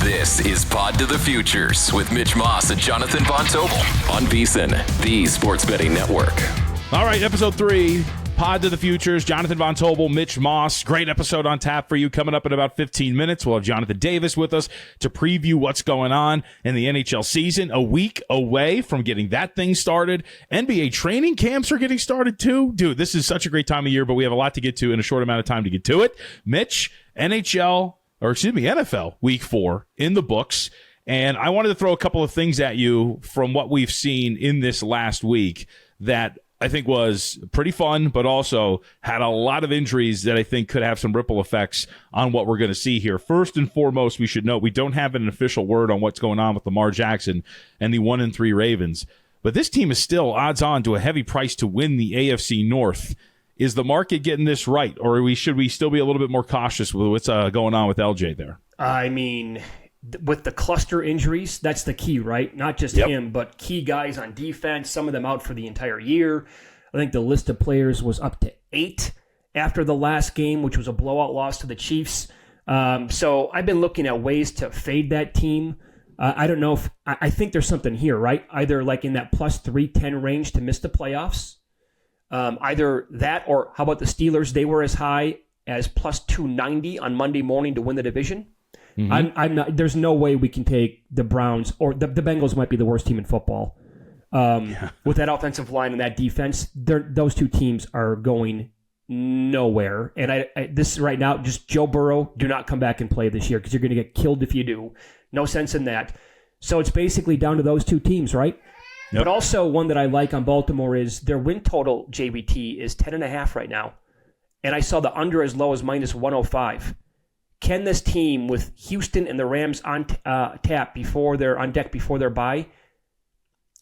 This is Pod to the Futures with Mitch Moss and Jonathan Von Tobel on VSiN, the Sports Betting Network. All right, episode 3, Pod to the Futures. Jonathan Von Tobel, Mitch Moss. Great episode on tap for you coming up in about 15 minutes. We'll have Jonathan Davis with us to preview what's going on in the NHL season. A week away from getting that thing started. NBA training camps are getting started too. Dude, this is such a great time of year, but we have a lot to get to in a short amount of time to get to it. Mitch, NFL Week 4 in the books. And I wanted to throw a couple of things at you from what we've seen in this last week that I think was pretty fun, but also had a lot of injuries that I think could have some ripple effects on what we're going to see here. First and foremost, we should note we don't have an official word on what's going on with Lamar Jackson and the 1-3 Ravens, but this team is still odds on to a heavy price to win the AFC North. Is the market getting this right, or should we still be a little bit more cautious with what's going on with LJ there? I mean, with the cluster injuries, that's the key, right? Not just him, but key guys on defense, some of them out for the entire year. I think the list of players was up to 8 after the last game, which was a blowout loss to the Chiefs. So I've been looking at ways to fade that team. I don't know if I think there's something here, right? Either like in that plus 310 range to miss the playoffs. Either that, or how about the Steelers? They were as high as plus 290 on Monday morning to win the division. Mm-hmm. I'm not. There's no way we can take the Browns, or the Bengals might be the worst team in football. With that offensive line and that defense, those two teams are going nowhere. And this right now, just Joe Burrow, do not come back and play this year because you're going to get killed if you do. No sense in that. So it's basically down to those two teams, right? Yep. But also one that I like on Baltimore is their win total, JVT, is 10.5 right now. And I saw the under as low as minus 105. Can this team with Houston and the Rams on deck before their bye?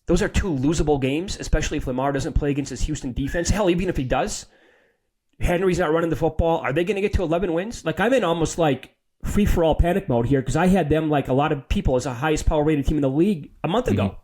Those are 2 losable games, especially if Lamar doesn't play against his Houston defense. Hell, even if he does, Henry's not running the football. Are they going to get to 11 wins? Like, I'm in almost like free-for-all panic mode here because I had them, like a lot of people, as the highest power-rated team in the league a month ago.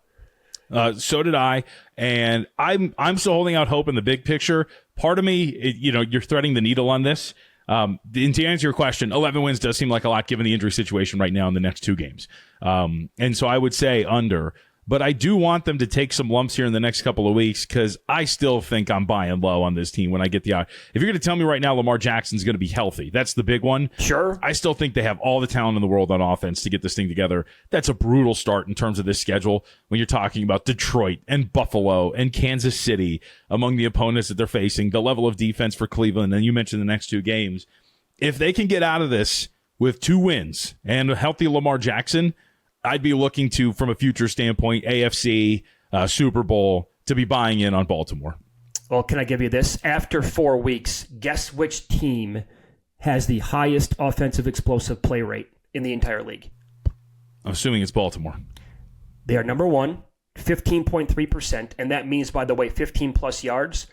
So did I, and I'm still holding out hope in the big picture. Part of me, you're threading the needle on this. To answer your question, 11 wins does seem like a lot given the injury situation right now in the next 2 games. And so I would say under. But I do want them to take some lumps here in the next couple of weeks because I still think I'm buying low on this team when I get the eye. If you're going to tell me right now Lamar Jackson's going to be healthy, that's the big one. Sure. I still think they have all the talent in the world on offense to get this thing together. That's a brutal start in terms of this schedule when you're talking about Detroit and Buffalo and Kansas City among the opponents that they're facing, the level of defense for Cleveland, and you mentioned the next 2 games. If they can get out of this with 2 wins and a healthy Lamar Jackson, I'd be looking to, from a future standpoint, AFC, Super Bowl, to be buying in on Baltimore. Well, can I give you this? After 4 weeks, guess which team has the highest offensive explosive play rate in the entire league? I'm assuming it's Baltimore. They are number 1, 15.3%, and that means, by the way, 15-plus yards.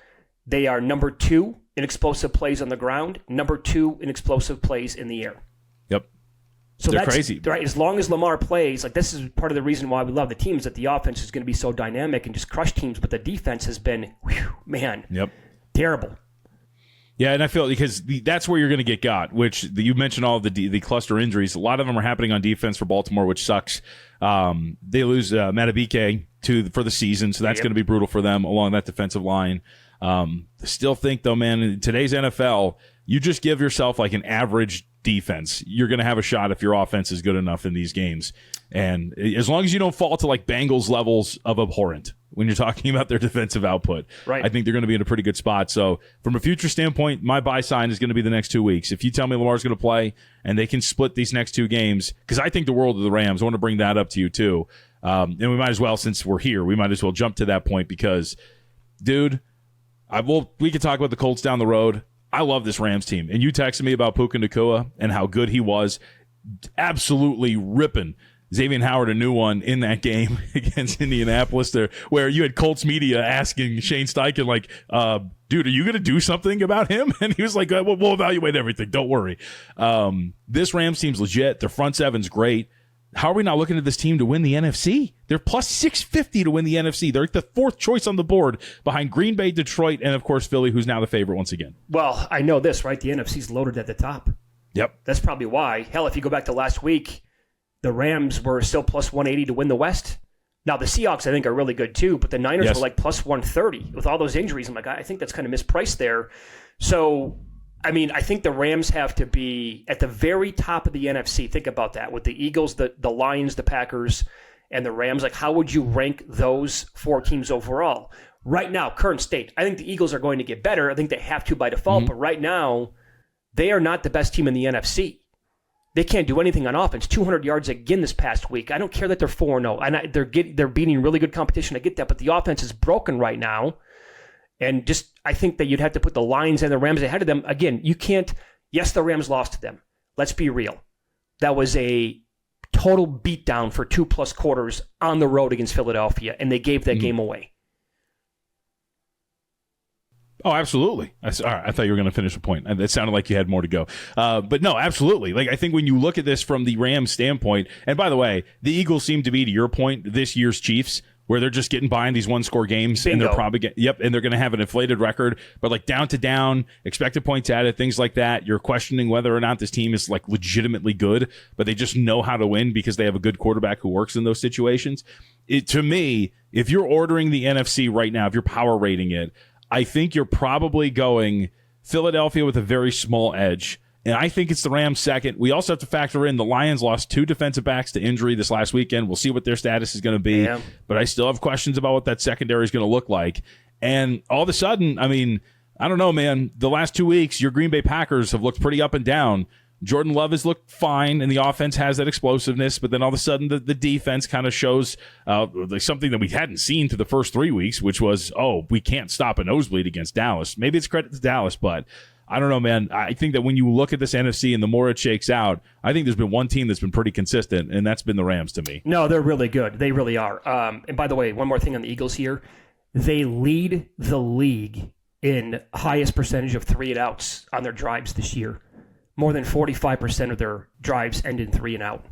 They are number 2 in explosive plays on the ground, number 2 in explosive plays in the air. Yep. So they're that's crazy. Right. As long as Lamar plays, like this is part of the reason why we love the team is that the offense is going to be so dynamic and just crush teams, but the defense has been, terrible. Yeah, and I feel because that's where you're going to get got, which you mentioned all of the cluster injuries. A lot of them are happening on defense for Baltimore, which sucks. They lose Matabike for the season, so that's going to be brutal for them along that defensive line. Still think, though, man, in today's NFL, you just give yourself like an average defense. You're going to have a shot if your offense is good enough in these games. And as long as you don't fall to like Bengals levels of abhorrent when you're talking about their defensive output, right, I think they're going to be in a pretty good spot. So from a future standpoint, my buy sign is going to be the next 2 weeks. If you tell me Lamar's going to play and they can split these next 2 games, because I think the world of the Rams, I want to bring that up to you too. And we might as well, since we're here, we might as well jump to that point because, dude, we could talk about the Colts down the road. I love this Rams team. And you texted me about Puka Nacua and how good he was. Absolutely ripping Xavier Howard a new one in that game against Indianapolis there, where you had Colts media asking Shane Steichen, like, dude, are you going to do something about him? And he was like, we'll evaluate everything. Don't worry. This Rams team's legit. Their front seven's great. How are we not looking at this team to win the NFC? They're plus 650 to win the NFC. They're the 4th choice on the board behind Green Bay, Detroit, and, of course, Philly, who's now the favorite once again. Well, I know this, right? The NFC's loaded at the top. Yep. That's probably why. Hell, if you go back to last week, the Rams were still plus 180 to win the West. Now, the Seahawks, I think, are really good too, but the Niners were like plus 130 with all those injuries. I'm like, I think that's kind of mispriced there. So, I mean, I think the Rams have to be at the very top of the NFC. Think about that with the Eagles, the Lions, the Packers, and the Rams. Like, how would you rank those 4 teams overall? Right now, current state, I think the Eagles are going to get better. I think they have to by default, but right now, they are not the best team in the NFC. They can't do anything on offense. 200 yards again this past week. I don't care that they're 4-0. And they're beating really good competition. I get that. But the offense is broken right now. And I think that you'd have to put the Lions and the Rams ahead of them. Again, you can't. Yes, the Rams lost to them. Let's be real. That was a total beatdown for 2+ quarters on the road against Philadelphia. And they gave that game away. Oh, absolutely. All right, I thought you were going to finish a point. It sounded like you had more to go. But no, absolutely. Like, I think when you look at this from the Rams standpoint, and by the way, the Eagles seem to be, to your point, this year's Chiefs, where they're just getting by in these one-score games. Bingo. And they're probably and they're going to have an inflated record. But like down to down, expected points added, things like that, you're questioning whether or not this team is like legitimately good, but they just know how to win because they have a good quarterback who works in those situations. To me, if you're ordering the NFC right now, if you're power rating it, I think you're probably going Philadelphia with a very small edge. And I think it's the Rams second. We also have to factor in the Lions lost 2 defensive backs to injury this last weekend. We'll see what their status is going to be. Yeah. But I still have questions about what that secondary is going to look like. And all of a sudden, I mean, I don't know, man. The last 2 weeks, your Green Bay Packers have looked pretty up and down. Jordan Love has looked fine, and the offense has that explosiveness, but then all of a sudden the defense kind of shows like something that we hadn't seen through the first 3 weeks, which was, we can't stop a nosebleed against Dallas. Maybe it's credit to Dallas, but I don't know, man. I think that when you look at this NFC and the more it shakes out, I think there's been one team that's been pretty consistent, and that's been the Rams to me. No, they're really good. They really are. And by the way, one more thing on the Eagles here. They lead the league in highest percentage of 3-and-outs on their drives this year. More than 45% of their drives end in 3-and-out.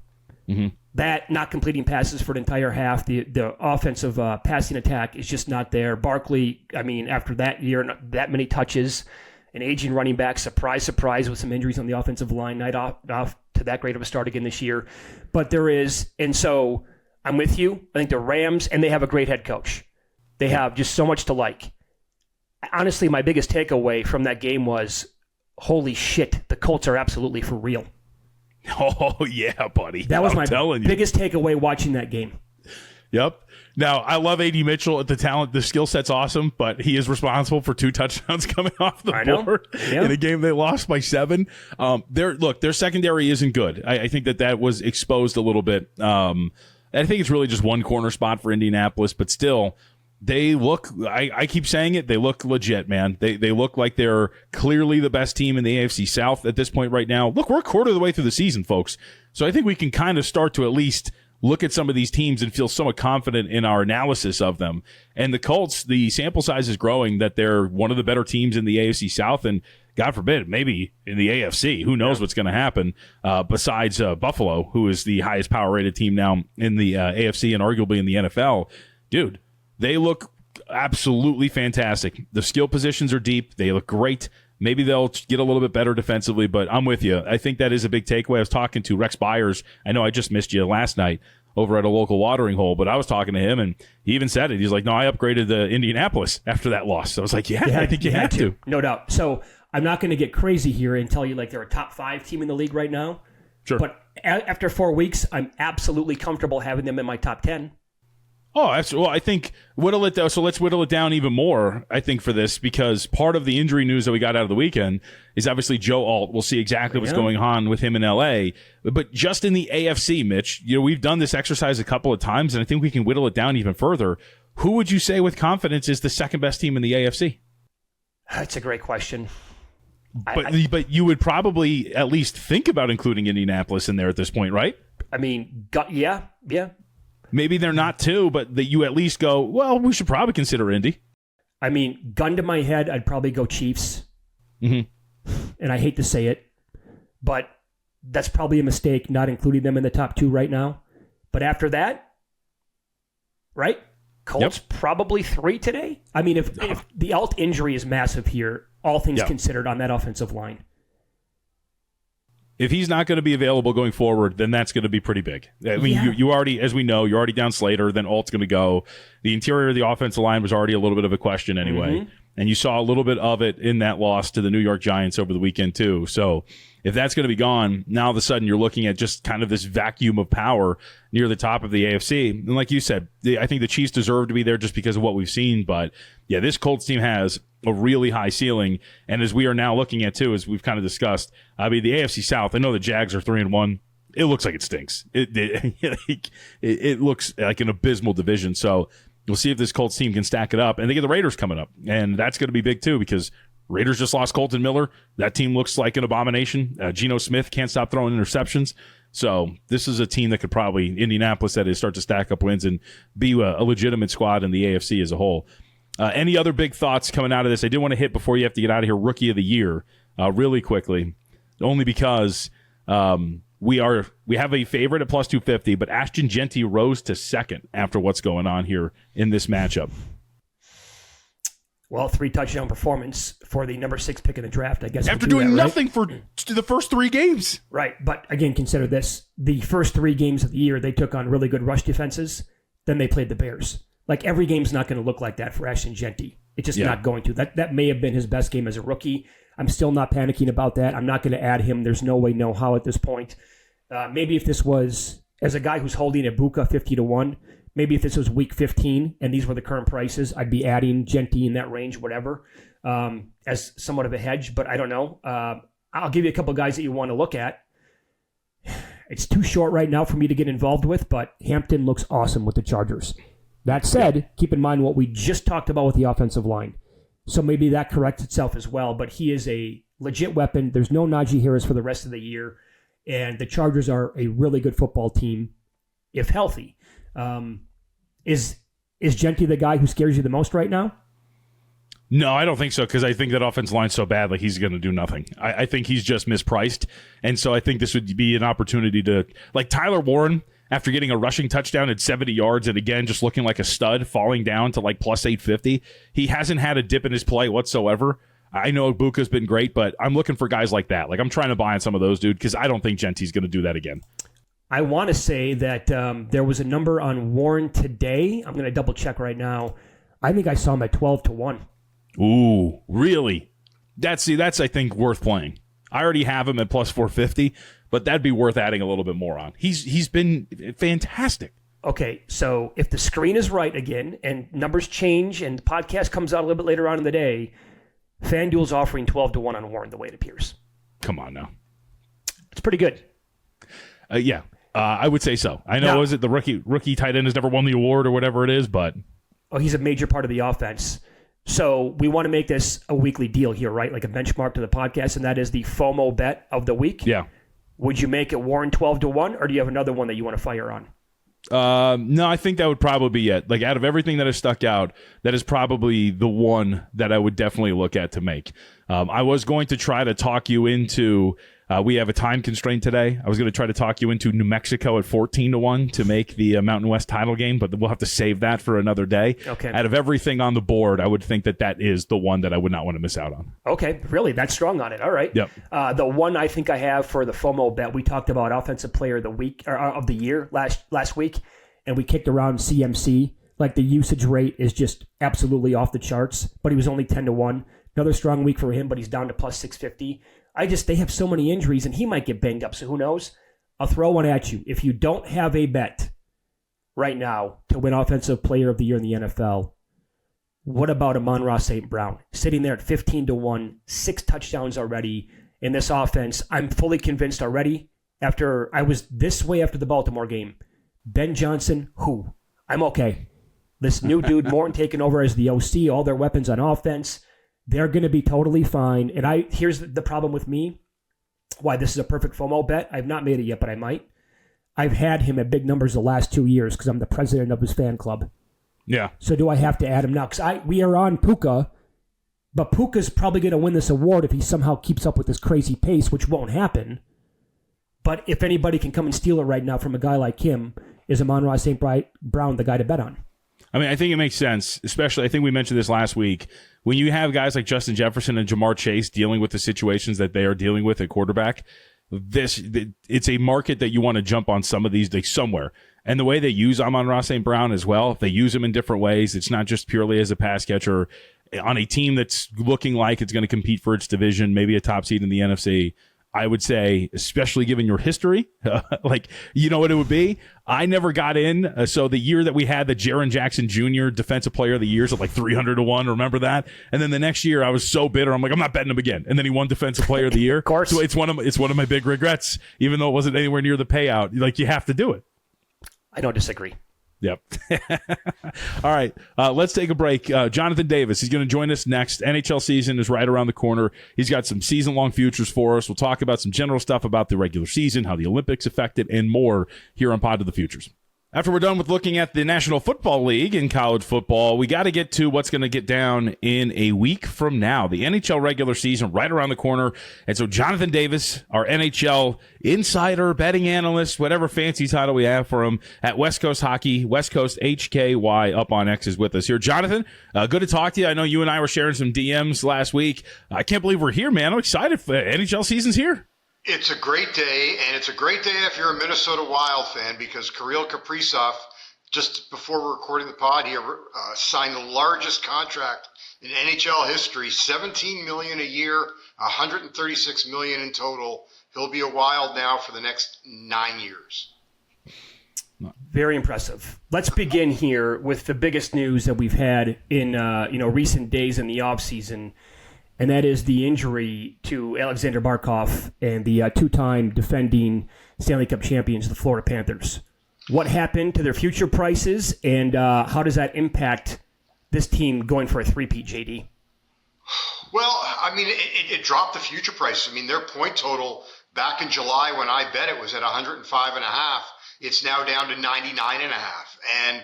Mm-hmm. That, not completing passes for an entire half, the offensive passing attack is just not there. Barkley, I mean, after that year, that many touches, an aging running back, surprise, with some injuries on the offensive line, not off to that great of a start again this year. But there is, and so I'm with you. I think the Rams, and they have a great head coach. They have just so much to like. Honestly, my biggest takeaway from that game was, holy shit, the Colts are absolutely for real. Oh, yeah, buddy. That was my biggest takeaway watching that game. Yep. Now, I love A.D. Mitchell at the talent. The skill set's awesome, but he is responsible for 2 touchdowns coming off the board in a game they lost by 7. Their secondary isn't good. I think that was exposed a little bit. I think it's really just one corner spot for Indianapolis, but still, they look, I keep saying it, they look legit, man. They look like they're clearly the best team in the AFC South at this point right now. Look, we're a quarter of the way through the season, folks. So I think we can kind of start to at least look at some of these teams and feel somewhat confident in our analysis of them. And the Colts, the sample size is growing that they're one of the better teams in the AFC South, and God forbid, maybe in the AFC. Who knows what's going to happen besides Buffalo, who is the highest power-rated team now in the AFC and arguably in the NFL. Dude, they look absolutely fantastic. The skill positions are deep. They look great. Maybe they'll get a little bit better defensively, but I'm with you. I think that is a big takeaway. I was talking to Rex Byers. I know I just missed you last night over at a local watering hole, but I was talking to him, and he even said it. He's like, no, I upgraded the Indianapolis after that loss. So I was like, I think you had to. No doubt. So I'm not going to get crazy here and tell you like they're a top 5 team in the league right now. Sure. But after 4 weeks, I'm absolutely comfortable having them in my top 10. Oh, absolutely. Well, I think let's whittle it down even more, I think, for this, because part of the injury news that we got out of the weekend is obviously Joe Alt. We'll see exactly what's going on with him in L.A. But just in the AFC, Mitch, we've done this exercise a couple of times, and I think we can whittle it down even further. Who would you say with confidence is the second best team in the AFC? That's a great question. But you would probably at least think about including Indianapolis in there at this point, right? I mean, yeah. Maybe they're not 2, but that you at least go, well, we should probably consider Indy. I mean, gun to my head, I'd probably go Chiefs. Mm-hmm. And I hate to say it, but that's probably a mistake not including them in the top 2 right now. But after that, right? Colts probably 3 today. I mean, if the Alt injury is massive here, all things considered on that offensive line. If he's not going to be available going forward, then that's going to be pretty big. I mean, you already, as we know, you're already down Slater, then Alt's going to go. The interior of the offensive line was already a little bit of a question anyway. Mm-hmm. And you saw a little bit of it in that loss to the New York Giants over the weekend too. So if that's going to be gone, now all of a sudden you're looking at just kind of this vacuum of power near the top of the AFC. And like you said, I think the Chiefs deserve to be there just because of what we've seen. But yeah, this Colts team has a really high ceiling. And as we are now looking at too, as we've kind of discussed, I mean, the AFC South, I know the Jags are 3-1. It looks like it stinks. It looks like an abysmal division. So we'll see if this Colts team can stack it up. And they get the Raiders coming up. And that's going to be big too, because Raiders just lost Colton Miller. That team looks like an abomination. Geno Smith can't stop throwing interceptions. So this is a team that could probably, Indianapolis, that is, start to stack up wins and be a legitimate squad in the AFC as a whole. Any other big thoughts coming out of this? I did want to hit, before you have to get out of here, Rookie of the Year really quickly, only because we have a favorite at plus 250, but Ashton Genty rose to second after what's going on here in this matchup. Well, 3 touchdown performance for the number 6 pick in the draft, I guess. After doing nothing for the first 3 games. Right, but again, consider this. The first 3 games of the year, they took on really good rush defenses. Then they played the Bears. Like, every game's not going to look like that for Ashton Genty. It's just not going to. That may have been his best game as a rookie. I'm still not panicking about that. I'm not going to add him. There's no way, no how at this point. Maybe if this was, as a guy who's holding a Buka 50-1, maybe if this was week 15 and these were the current prices, I'd be adding Genty in that range, whatever, as somewhat of a hedge. But I don't know. I'll give you a couple guys that you want to look at. It's too short right now for me to get involved with, but Hampton looks awesome with the Chargers. That said, keep in mind what we just talked about with the offensive line. So maybe that corrects itself as well, but he is a legit weapon. There's no Najee Harris for the rest of the year, and the Chargers are a really good football team if healthy. Is Genty the guy who scares you the most right now? No, I don't think so, because I think that offensive line's so bad, like, he's going to do nothing. I think he's just mispriced, and so I think this would be an opportunity to, like, Tyler Warren, after getting a rushing touchdown at 70 yards and, again, just looking like a stud, falling down to, like, plus 850. He hasn't had a dip in his play whatsoever. I know Buka's been great, but I'm looking for guys like that. Like, I'm trying to buy on some of those, dude, because I don't think Genty's going to do that again. I want to say that there was a number on Warren today. I'm going to double check right now. I think I saw him at 12-1. Ooh, really? That's I think worth playing. I already have him at plus 450, but that'd be worth adding a little bit more on. He's been fantastic. Okay, so if the screen is right again and numbers change and the podcast comes out a little bit later on in the day, FanDuel's offering 12-1 on Warren the way it appears. Come on now. It's pretty good. Yeah. I would say so. I know, was it the rookie tight end has never won the award or whatever it is, but... Oh, he's a major part of the offense. So we want to make this a weekly deal here, right? Like a benchmark to the podcast, and that is the FOMO bet of the week. Yeah. Would you make it Warren 12-1, or do you have another one that you want to fire on? No, I think that would probably be it. Like, out of everything that has stuck out, that is probably the one that I would definitely look at to make. I was going to try to talk you into... we have a time constraint today. I was going to try to talk you into New Mexico at 14-1 to make the Mountain West title game, but we'll have to save that for another day. Okay. Out of everything on the board, I would think that is the one that I would not want to miss out on. Okay, really? That's strong on it. All right. Yep. The one I think I have for the FOMO bet, we talked about offensive player of the week or of the year last week, and we kicked around CMC. Like, the usage rate is just absolutely off the charts, but he was only 10-1. Another strong week for him, but he's down to plus 650. They have so many injuries, and he might get banged up, so who knows? I'll throw one at you. If you don't have a bet right now to win Offensive Player of the Year in the NFL, what about Amon-Ra St. Brown? Sitting there at 15-1, 6 touchdowns already in this offense. I'm fully convinced already. I was this way after the Baltimore game. Ben Johnson, I'm okay. This new dude, Morton, taking over as the OC, all their weapons on offense. They're going to be totally fine. And here's the problem with me, why this is a perfect FOMO bet. I've not made it yet, but I might. I've had him at big numbers the last 2 years because I'm the president of his fan club. Yeah. So do I have to add him now? Because we are on Puka, but Puka's probably going to win this award if he somehow keeps up with this crazy pace, which won't happen. But if anybody can come and steal it right now from a guy like him, is Amon-Ra St. Brown the guy to bet on? I mean, I think it makes sense, especially, I think we mentioned this last week, when you have guys like Justin Jefferson and Jamar Chase dealing with the situations that they are dealing with at quarterback, it's a market that you want to jump on some of these days somewhere. And the way they use Amon-Ra St. Brown as well, if they use him in different ways, it's not just purely as a pass catcher on a team that's looking like it's going to compete for its division, maybe a top seed in the NFC. I would say, especially given your history, like, you know what it would be? I never got in. So the year that we had the Jaren Jackson Jr. Defensive Player of the Year at like 300-1, remember that? And then the next year I was so bitter. I'm like, I'm not betting him again. And then he won Defensive Player of the Year. Of course. So it's one of my big regrets, even though it wasn't anywhere near the payout. Like, you have to do it. I don't disagree. Yep. All right. Let's take a break. Jonathan Davis, he's going to join us next. NHL season is right around the corner. He's got some season-long futures for us. We'll talk about some general stuff about the regular season, how the Olympics affect it, and more here on Pod of the Futures. After we're done with looking at the National Football League in college football, we got to get to what's going to get down in a week from now. The NHL regular season right around the corner. And so Jonathan Davis, our NHL insider, betting analyst, whatever fancy title we have for him at West Coast Hockey, West Coast HKY up on X is with us here. Jonathan, good to talk to you. I know you and I were sharing some DMs last week. I can't believe we're here, man. I'm excited. NHL season's here. It's a great day, and it's a great day if you're a Minnesota Wild fan, because Kirill Kaprizov, just before we're recording the pod here, signed the largest contract in NHL history, $17 million a year, $136 million in total. He'll be a Wild now for the next 9 years. Very impressive. Let's begin here with the biggest news that we've had in recent days in the offseason. And that is the injury to Aleksander Barkov and the two-time defending Stanley Cup champions, the Florida Panthers. What happened to their future prices, and how does that impact this team going for a three-peat, JD? Well, I mean, it dropped the future price. I mean, their point total back in July when I bet it was at 105.5. It's now down to 99.5. And,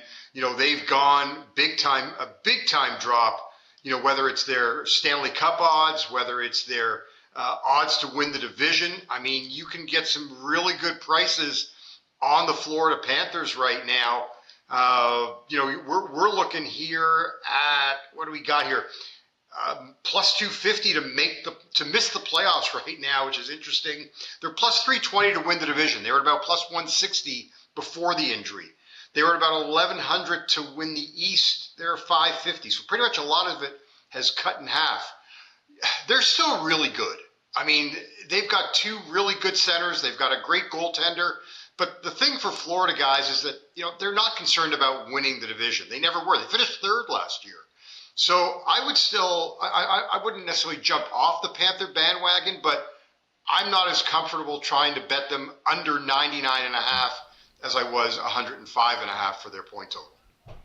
they've gone a big time drop. Whether it's their Stanley Cup odds, whether it's their odds to win the division. I mean, you can get some really good prices on the Florida Panthers right now. We're looking here at, what do we got here? Plus 250 to miss the playoffs right now, which is interesting. They're plus 320 to win the division. They were about plus 160 before the injury. They were about 1,100 to win the East. They're 550. So pretty much a lot of it has cut in half. They're still really good. I mean, they've got two really good centers. They've got a great goaltender. But the thing for Florida guys is that, they're not concerned about winning the division. They never were. They finished third last year. So I would still, I wouldn't necessarily jump off the Panther bandwagon, but I'm not as comfortable trying to bet them under 99.5 as I was 105.5 for their point total.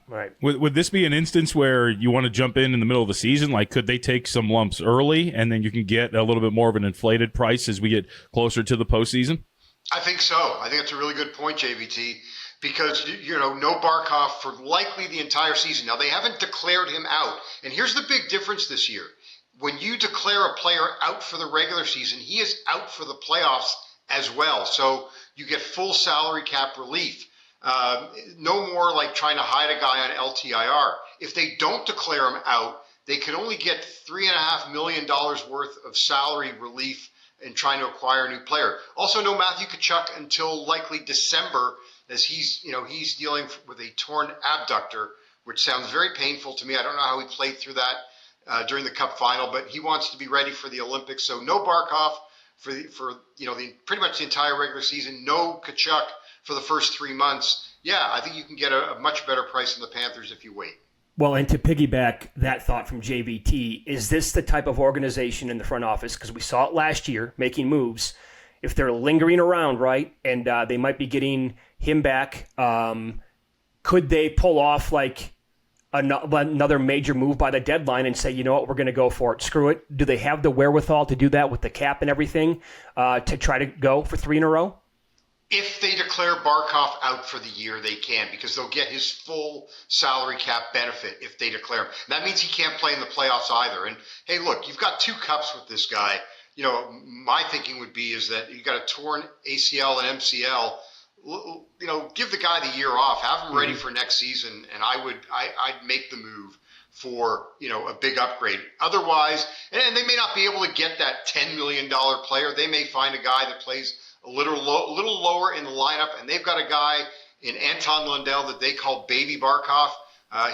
Right. Would this be an instance where you want to jump in the middle of the season? Like, could they take some lumps early, and then you can get a little bit more of an inflated price as we get closer to the postseason? I think so. I think that's a really good point, JVT, because, no Barkov for likely the entire season. Now, they haven't declared him out. And here's the big difference this year. When you declare a player out for the regular season, he is out for the playoffs as well. So you get full salary cap relief. No more like trying to hide a guy on LTIR. If they don't declare him out, they can only get $3.5 million worth of salary relief in trying to acquire a new player. Also, no Matthew Tkachuk until likely December, as he's dealing with a torn abductor, which sounds very painful to me. I don't know how he played through that during the Cup final, but he wants to be ready for the Olympics. So no Barkov for pretty much the entire regular season. No Tkachuk for the first 3 months. Yeah, I think you can get a much better price on the Panthers if you wait. Well, and to piggyback that thought from JVT, is this the type of organization in the front office? Because we saw it last year, making moves. If they're lingering around, right, and they might be getting him back, could they pull off like another major move by the deadline and say, you know what, we're going to go for it. Screw it. Do they have the wherewithal to do that with the cap and everything to try to go for 3 in a row? If they declare Barkov out for the year, they can, because they'll get his full salary cap benefit if they declare him. That means he can't play in the playoffs either. And hey, look, you've got 2 cups with this guy. My thinking would be is that you got a torn ACL and MCL. Give the guy the year off, have him ready for next season, and I'd make the move for, a big upgrade. Otherwise, and they may not be able to get that $10 million player. They may find a guy that plays a little lower in the lineup, and they've got a guy in Anton Lundell that they call Baby Barkov.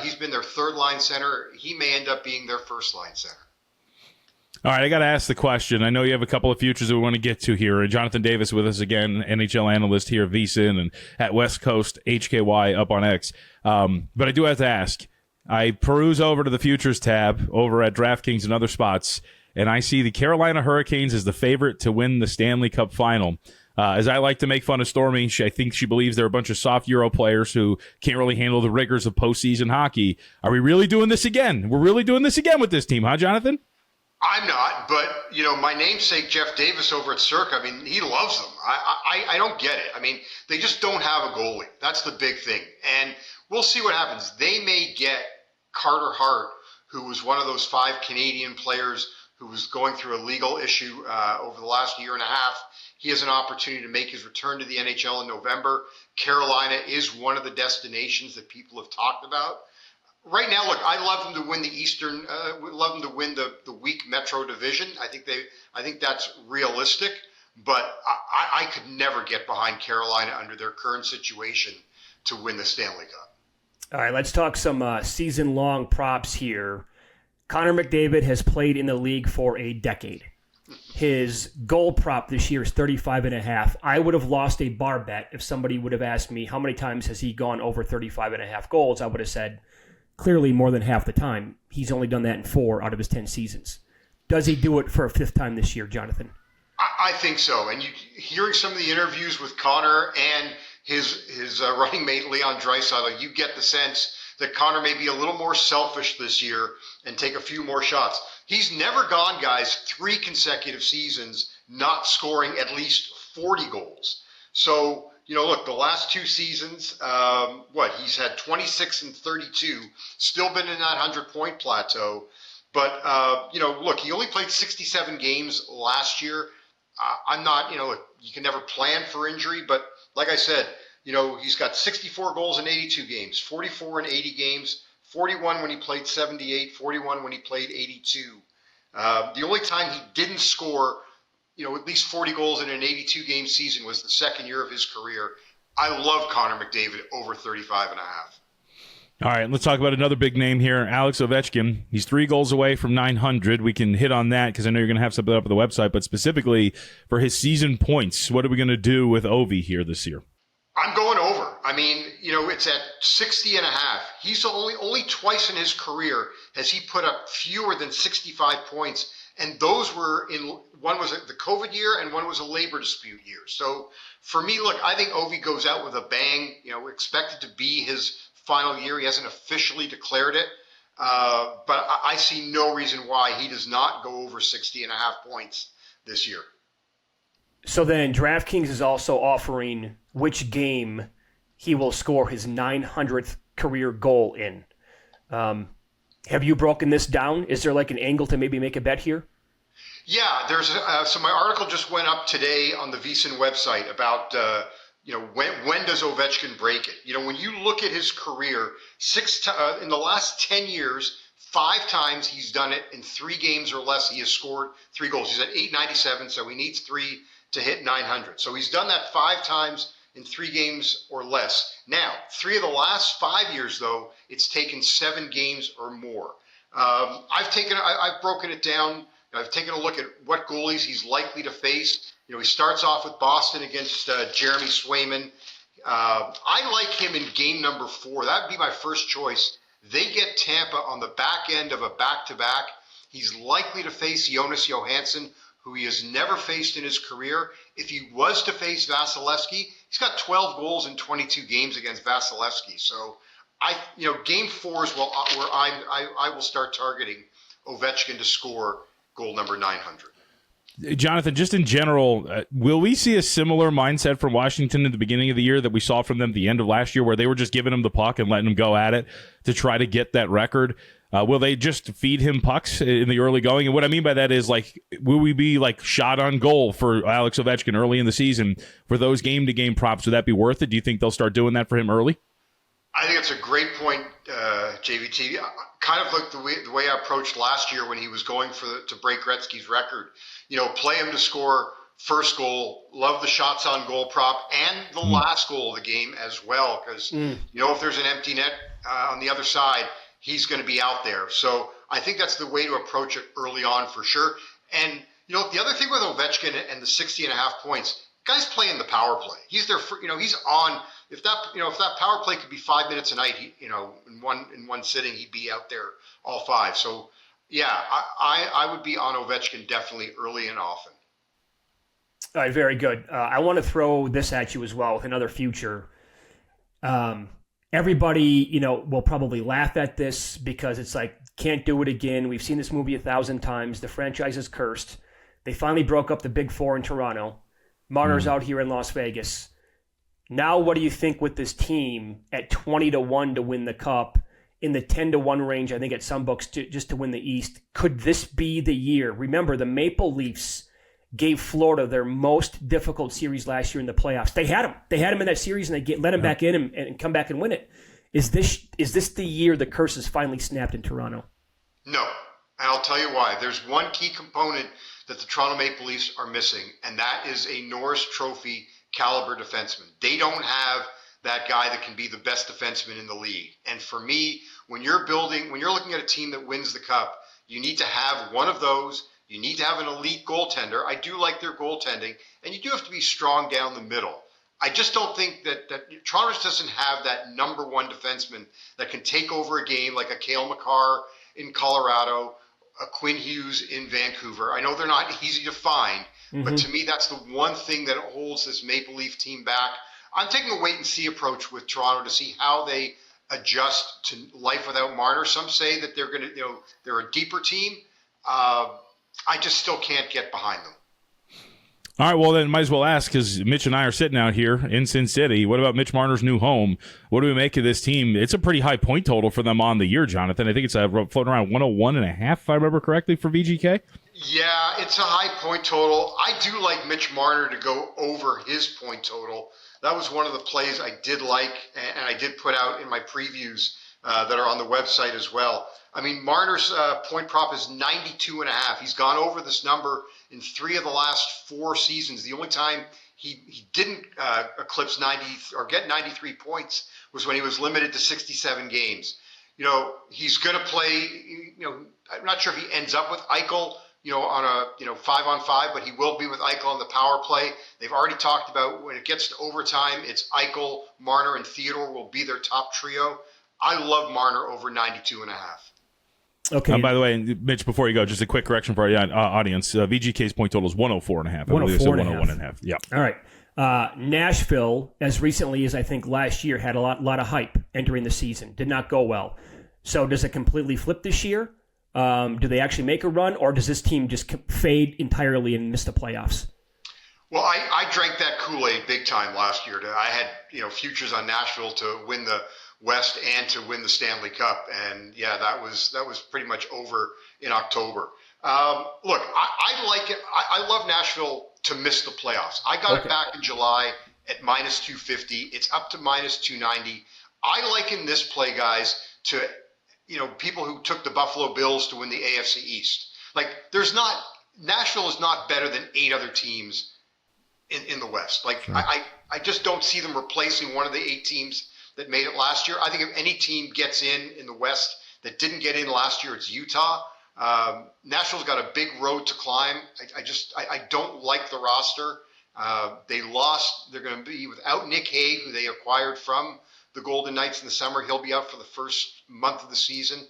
He's been their third-line center. He may end up being their first-line center. All right, I got to ask the question. I know you have a couple of futures that we want to get to here. Jonathan Davis with us again, NHL analyst here at VSiN and at West Coast HKY up on X. But I do have to ask. I peruse over to the futures tab over at DraftKings and other spots, and I see the Carolina Hurricanes as the favorite to win the Stanley Cup final. As I like to make fun of Stormy, I think she believes they're a bunch of soft Euro players who can't really handle the rigors of postseason hockey. Are we really doing this again? We're really doing this again with this team, huh, Jonathan? I'm not, but, my namesake Jeff Davis over at Circa, he loves them. I don't get it. They just don't have a goalie. That's the big thing. And we'll see what happens. They may get Carter Hart, who was one of those 5 Canadian players who was going through a legal issue over the last year and a half. He has an opportunity to make his return to the NHL in November. Carolina is one of the destinations that people have talked about. Right now, look, I love them to win the Eastern. Love them to win the weak Metro Division. I think that's realistic. But I could never get behind Carolina under their current situation to win the Stanley Cup. All right, let's talk some season-long props here. Connor McDavid has played in the league for a decade. His goal prop this year is 35.5. I would have lost a bar bet if somebody would have asked me how many times has he gone over 35.5 goals. I would have said clearly more than half the time. He's only done that in 4 out of his 10 seasons. Does he do it for a 5th time this year, Jonathan? I think so. And hearing some of the interviews with Connor and his running mate Leon Draisaitl, you get the sense that Connor may be a little more selfish this year and take a few more shots. He's never gone, guys, 3 consecutive seasons not scoring at least 40 goals. So, look, the last 2 seasons, he's had 26 and 32, still been in that 100-point plateau. But, look, he only played 67 games last year. I'm not, look, you can never plan for injury, but like I said, he's got 64 goals in 82 games, 44 in 80 games, 41 when he played 78, 41 when he played 82. The only time he didn't score, at least 40 goals in an 82-game season was the second year of his career. I love Connor McDavid over 35.5. All right, let's talk about another big name here, Alex Ovechkin. He's 3 goals away from 900. We can hit on that because I know you're going to have something up at the website, but specifically for his season points, what are we going to do with Ovi here this year? I'm going over. It's at 60.5. He's only twice in his career has he put up fewer than 65 points, and those were one was the COVID year and one was a labor dispute year. So for me, look, I think Ovi goes out with a bang. Expected to be his final year. He hasn't officially declared it, but I see no reason why he does not go over 60.5 points this year. So then DraftKings is also offering which game he will score his 900th career goal in. Have you broken this down? Is there like an angle to maybe make a bet here? Yeah, there's so my article just went up today on the VSiN website about when does Ovechkin break it? When you look at his career, in the last 10 years, 5 times he's done it in 3 games or less. He has scored 3 goals. He's at 897, so he needs 3 to hit 900. So he's done that 5 times in 3 games or less. Now, 3 of the last 5 years, though, it's taken 7 games or more. I've broken it down. I've taken a look at what goalies he's likely to face. He starts off with Boston against Jeremy Swayman. I like him in game number 4. That would be my first choice. They get Tampa on the back end of a back-to-back. He's likely to face Jonas Johansson, who he has never faced in his career. If he was to face Vasilevsky, he's got 12 goals in 22 games against Vasilevsky. So, game 4 is where I will start targeting Ovechkin to score goal number 900. Jonathan, just in general, will we see a similar mindset from Washington at the beginning of the year that we saw from them at the end of last year, where they were just giving him the puck and letting him go at it to try to get that record? Will they just feed him pucks in the early going? And what I mean by that is, will we be shot on goal for Alex Ovechkin early in the season for those game-to-game props? Would that be worth it? Do you think they'll start doing that for him early? I think it's a great point, JVT. Kind of like the way I approached last year when he was going to break Gretzky's record. Play him to score first goal, love the shots on goal prop, and the last goal of the game as well. Because, if there's an empty net on the other side, he's going to be out there. So I think that's the way to approach it early on for sure. And, the other thing with Ovechkin and the 60.5 points, guys play in the power play. He's there for, he's on. If that power play could be 5 minutes a night, in one sitting, he'd be out there all 5. So yeah, I would be on Ovechkin definitely early and often. All right, very good. I want to throw this at you as well with another future. Everybody, will probably laugh at this because it's like, can't do it again. We've seen this movie 1,000 times. The franchise is cursed. They finally broke up the Big Four in Toronto. Marner's out here in Las Vegas. Now, what do you think with this team at 20-1 to win the Cup, in the 10-1 range, I think at some books, just to win the East? Could this be the year? Remember, the Maple Leafs gave Florida their most difficult series last year in the playoffs. They had him. They had him in that series, and they let him back in and come back and win it. Is this the year the curse is finally snapped in Toronto? No, and I'll tell you why. There's one key component that the Toronto Maple Leafs are missing, and that is a Norris Trophy caliber defenseman. They don't have that guy that can be the best defenseman in the league. And for me, when you're looking at a team that wins the Cup, you need to have one of those. You need to have an elite goaltender. I do like their goaltending, and you do have to be strong down the middle. I just don't think that Toronto doesn't have that number one defenseman that can take over a game like a Cale Makar in Colorado, a Quinn Hughes in Vancouver. I know they're not easy to find, but to me, that's the one thing that holds this Maple Leaf team back. I'm taking a wait-and-see approach with Toronto to see how they adjust to life without Marner. Some say that they're a deeper team. I just still can't get behind them. All right, well, then might as well ask, because Mitch and I are sitting out here in Sin City. What about Mitch Marner's new home? What do we make of this team? It's a pretty high point total for them on the year, Jonathan. I think it's floating around 101.5, if I remember correctly, for VGK. Yeah, it's a high point total. I do like Mitch Marner to go over his point total. That was one of the plays I did like, and I did put out in my previews that are on the website as well. I mean, Marner's point prop is 92.5. He's gone over this number in 3 of the last 4 seasons. The only time he didn't eclipse 90 or get 93 points was when he was limited to 67 games. He's going to play, I'm not sure if he ends up with Eichel, on a 5-on-5, but he will be with Eichel on the power play. They've already talked about when it gets to overtime, it's Eichel, Marner, and Theodore will be their top trio. I love Marner over 92.5. Okay. By the way, Mitch, before you go, just a quick correction for our audience. VGK's point total is 104.5. 104.5. Yeah. All right. Nashville, as recently as I think last year, had a lot of hype entering the season. Did not go well. So does it completely flip this year? Do they actually make a run, or does this team just fade entirely and miss the playoffs? Well, I drank that Kool-Aid big time last year. I had futures on Nashville to win the West and to win the Stanley Cup, and yeah, that was pretty much over in October. Look, I like it. I love Nashville to miss the playoffs. I got it back in July at minus 250. It's up to minus 290. I liken this play, guys, to people who took the Buffalo Bills to win the AFC East. Like, Nashville is not better than 8 other teams in the West. Like, sure. I just don't see them replacing one of the 8 teams that made it last year. I think if any team gets in the West that didn't get in last year, it's Utah. Nashville's got a big road to climb. I don't like the roster. They lost. They're going to be without Nick Hague, who they acquired from the Golden Knights in the summer. He'll be out for the first month of the season.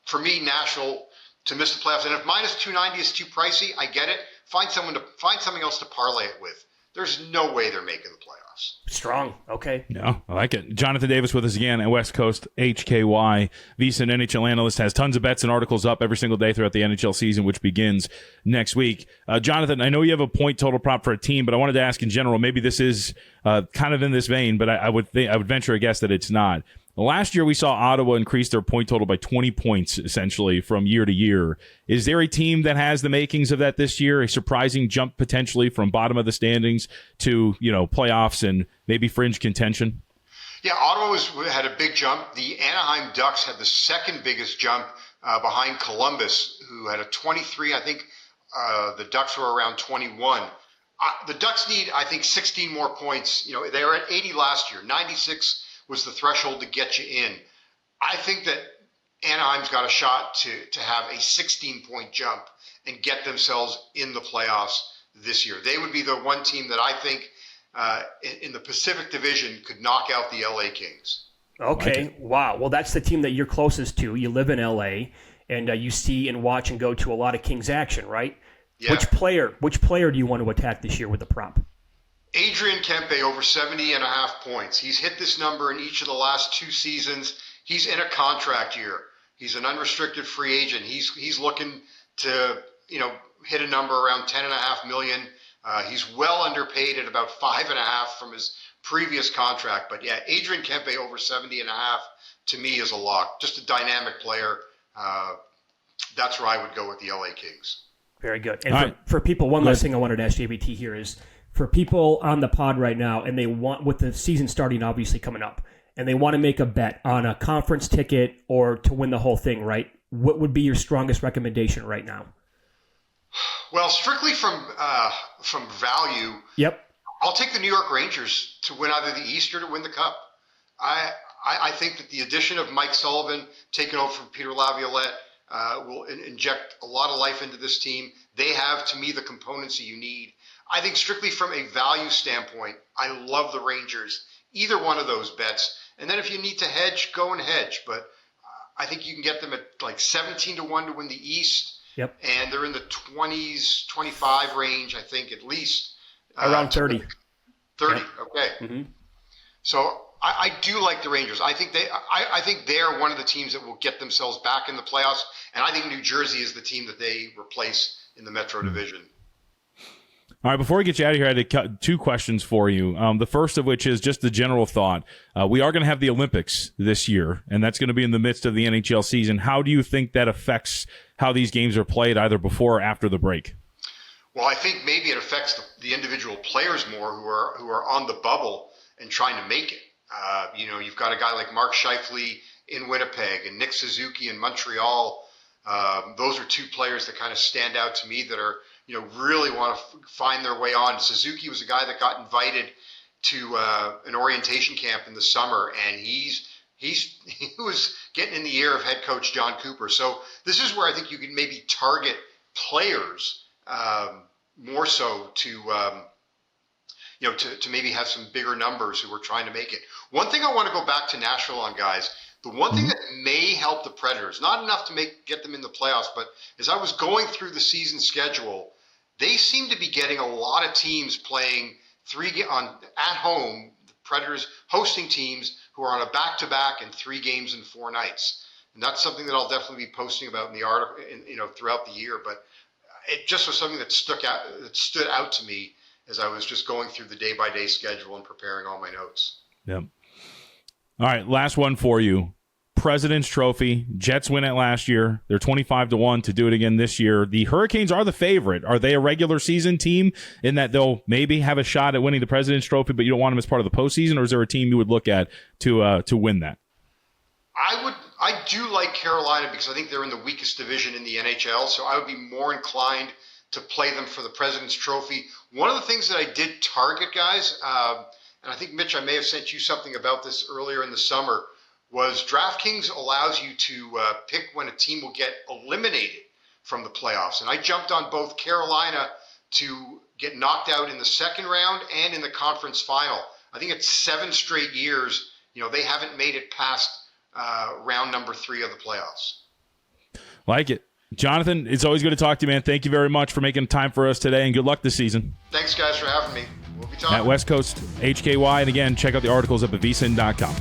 For me, Nashville to miss the playoffs. And if minus 290 is too pricey, I get it. Find something else to parlay it with. There's no way they're making the playoffs. Strong. Okay. No, I like it. Jonathan Davis with us again at West Coast HKY. VSiN NHL Analyst has tons of bets and articles up every single day throughout the NHL season, which begins next week. Jonathan, I know you have a point total prop for a team, but I wanted to ask in general, maybe this is kind of in this vein, but I would venture a guess that it's not. Last year, we saw Ottawa increase their point total by 20 points, essentially, from year to year. Is there a team that has the makings of that this year? A surprising jump, potentially, from bottom of the standings to, playoffs and maybe fringe contention? Yeah, Ottawa had a big jump. The Anaheim Ducks had the second biggest jump behind Columbus, who had a 23. I think the Ducks were around 21. The Ducks need, I think, 16 more points. They were at 80 last year. 96 was the threshold to get you in. I think that Anaheim's got a shot to have a 16-point jump and get themselves in the playoffs this year. They would be the one team that I think in the Pacific Division could knock out the LA Kings. Okay, wow. Well, that's the team that you're closest to. You live in LA, and you see and watch and go to a lot of Kings action, right? Yeah. Which player do you want to attack this year with the prop? Adrian Kempe over 70.5 points. He's hit this number in each of the last 2 seasons. He's in a contract year. He's an unrestricted free agent. He's looking to hit a number around $10.5 million. He's well underpaid at about 5.5 from his previous contract. But yeah, Adrian Kempe over 70.5 to me is a lock. Just a dynamic player. That's where I would go with the LA Kings. Very good. And for people, one last thing I wanted to ask JVT here is for people on the pod right now, and they want, with the season starting obviously coming up, and they want to make a bet on a conference ticket or to win the whole thing, right? What would be your strongest recommendation right now? Well, strictly from value, yep, I'll take the New York Rangers to win either the East or to win the Cup. I think that the addition of Mike Sullivan taking over from Peter Laviolette will inject a lot of life into this team. They have, to me, the components that you need. I think strictly from a value standpoint, I love the Rangers. Either one of those bets. And then if you need to hedge, go and hedge. But I think you can get them at like 17-1 to win the East. Yep. And they're in the 20s, 25 range, I think, at least. Around 30. 30, yep. Okay. Mm-hmm. So I do like the Rangers. I think they're one of the teams that will get themselves back in the playoffs. And I think New Jersey is the team that they replace in the Metro Division. All right, before we get you out of here, I had 2 questions for you. The first of which is just the general thought. We are going to have the Olympics this year, and that's going to be in the midst of the NHL season. How do you think that affects how these games are played, either before or after the break? Well, I think maybe it affects the individual players more who are on the bubble and trying to make it. You've got a guy like Mark Scheifele in Winnipeg and Nick Suzuki in Montreal. Those are 2 players that kind of stand out to me that are really want to find their way on. Suzuki was a guy that got invited to an orientation camp in the summer, and he was getting in the ear of head coach John Cooper. So this is where I think you can maybe target players more so to maybe have some bigger numbers who are trying to make it. One thing I want to go back to Nashville on, guys. The one thing that may help the Predators, not enough to get them in the playoffs, but as I was going through the season schedule, they seem to be getting a lot of teams playing at home. The Predators hosting teams who are on a back-to-back and 3 games in 4 nights, and that's something that I'll definitely be posting about in the article, throughout the year. But it just was something that stood out to me as I was just going through the day-by-day schedule and preparing all my notes. Yep. All right, last one for you. President's Trophy. Jets win it last year. They're 25-1 to do it again this year. The Hurricanes are the favorite. Are they a regular season team in that they'll maybe have a shot at winning the President's Trophy, but you don't want them as part of the postseason, or is there a team you would look at to win that? I do like Carolina because I think they're in the weakest division in the NHL, so I would be more inclined to play them for the President's Trophy. One of the things that I did target, guys, and I think, Mitch, I may have sent you something about this earlier in the summer, was DraftKings allows you to pick when a team will get eliminated from the playoffs. And I jumped on both Carolina to get knocked out in the second round and in the conference final. I think it's 7 straight years, they haven't made it past round number 3 of the playoffs. Like it. Jonathan, it's always good to talk to you, man. Thank you very much for making time for us today, and good luck this season. Thanks, guys, for having me. We'll be talking. At West Coast HKY, and again, check out the articles up at VSiN.com.